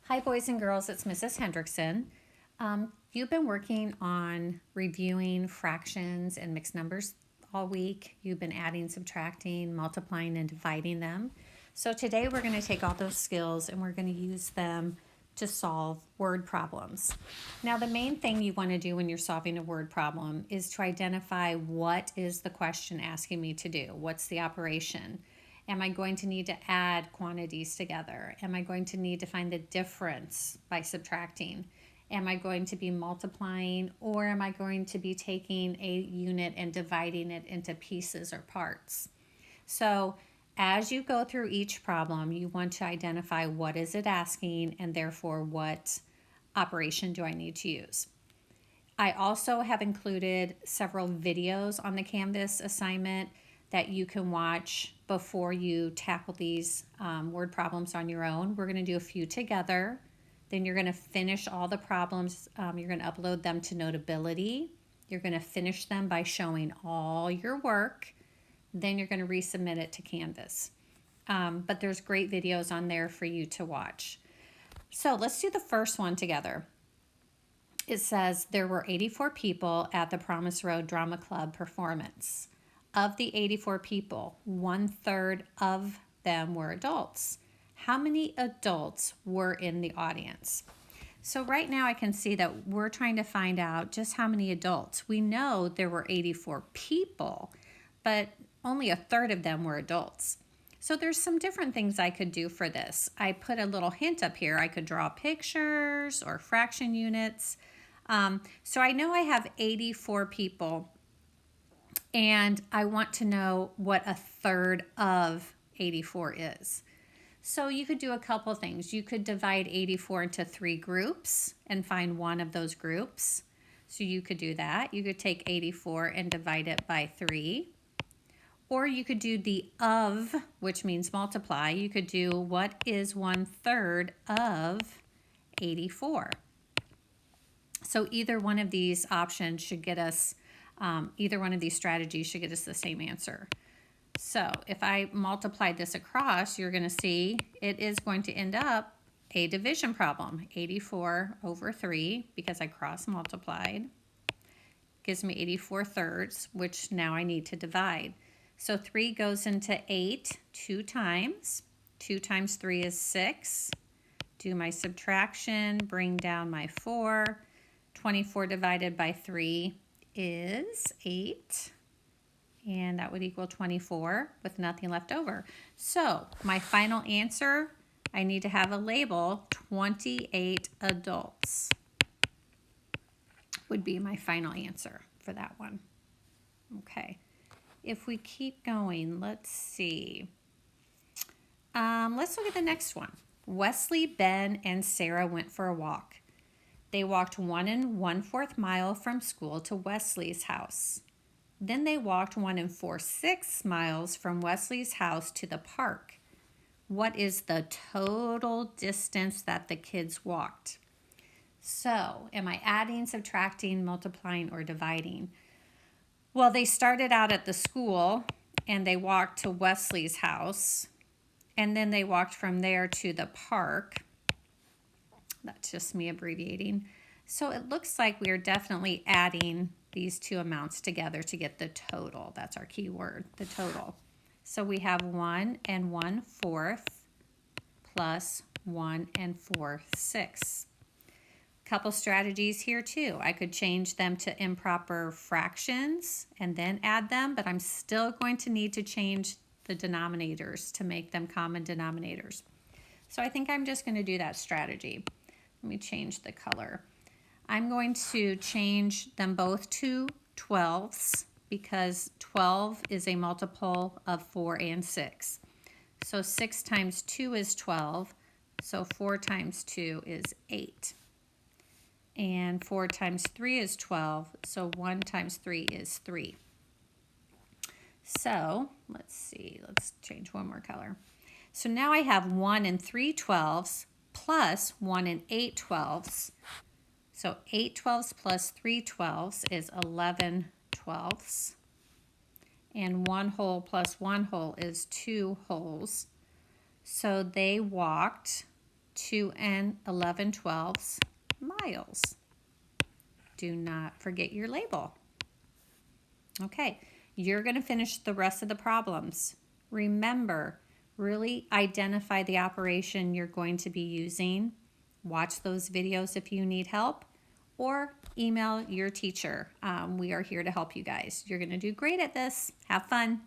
Hi, boys and girls, it's Mrs. Hendrickson. You've been working on reviewing fractions and mixed numbers all week. You've been adding, subtracting, multiplying, and dividing them. So today we're going to take all those skills and we're going to use them to solve word problems. Now, the main thing you want to do when you're solving a word problem is to identify what is the question asking me to do. What's the operation? Am I going to need to add quantities together? Am I going to need to find the difference by subtracting? Am I going to be multiplying, or am I going to be taking a unit and dividing it into pieces or parts? So as you go through each problem, you want to identify what is it asking, and therefore what operation do I need to use. I also have included several videos on the Canvas assignment that you can watch before you tackle these word problems on your own. We're going to do a few together. Then you're going to finish all the problems. You're going to upload them to Notability. You're going to finish them by showing all your work. Then you're going to resubmit it to Canvas. But there's great videos on there for you to watch. So let's do the first one together. It says there were 84 people at the Promise Road Drama Club performance. Of the 84 people, 1/3 of them were adults. How many adults were in the audience? So right now I can see that we're trying to find out just how many adults. We know there were 84 people, but only 1/3 of them were adults. So there's some different things I could do for this. I put a little hint up here. I could draw pictures or fraction units. So I know I have 84 people, and I want to know what 1/3 of 84 is. So you could do a couple things. You could divide 84 into 3 groups and find one of those groups. So you could do that. You could take 84 and divide it by 3. Or you could do the of, which means multiply. You could do what is 1/3 of 84. So either one of these options should get us, either one of these strategies should get us the same answer. So if I multiply this across, you're going to see it is going to end up a division problem. 84 over 3, because I cross-multiplied, gives me 84/3, which now I need to divide. So 3 goes into 8 2 times. 2 times 3 is 6. Do my subtraction, bring down my 4. 24 divided by 3 is 8. And that would equal 24 with nothing left over. So my final answer, I need to have a label, 28 adults would be my final answer for that one. Okay, if we keep going, let's see. Let's look at the next one. Wesley, Ben, and Sarah went for a walk. They walked 1 1/4 mile from school to Wesley's house. Then they walked 1 4/6 miles from Wesley's house to the park. What is the total distance that the kids walked? So, am I adding, subtracting, multiplying, or dividing? Well, they started out at the school and they walked to Wesley's house, and then they walked from there to the park. That's just me abbreviating. So it looks like we are definitely adding these two amounts together to get the total. That's our key word, the total. So we have 1 1/4 plus 1 4/6. Couple strategies here too. I could change them to improper fractions and then add them, but I'm still going to need to change the denominators to make them common denominators. So I think I'm just going to do that strategy. Let me change the color. I'm going to change them both to 12s because 12 is a multiple of 4 and 6. So 6 times 2 is 12. So 4 times 2 is 8. And 4 times 3 is 12. So 1 times 3 is 3. So let's see. Let's change one more color. So now I have 1 3/12 plus 1 8/12. So 8/12 plus 3/12 is 11/12. And 1 whole plus 1 whole is 2 wholes. So they walked 2 and 11/12 miles. Do not forget your label. Okay, you're going to finish the rest of the problems. Remember, really identify the operation you're going to be using. Watch those videos if you need help, or email your teacher. We are here to help you guys. You're going to do great at this. Have fun.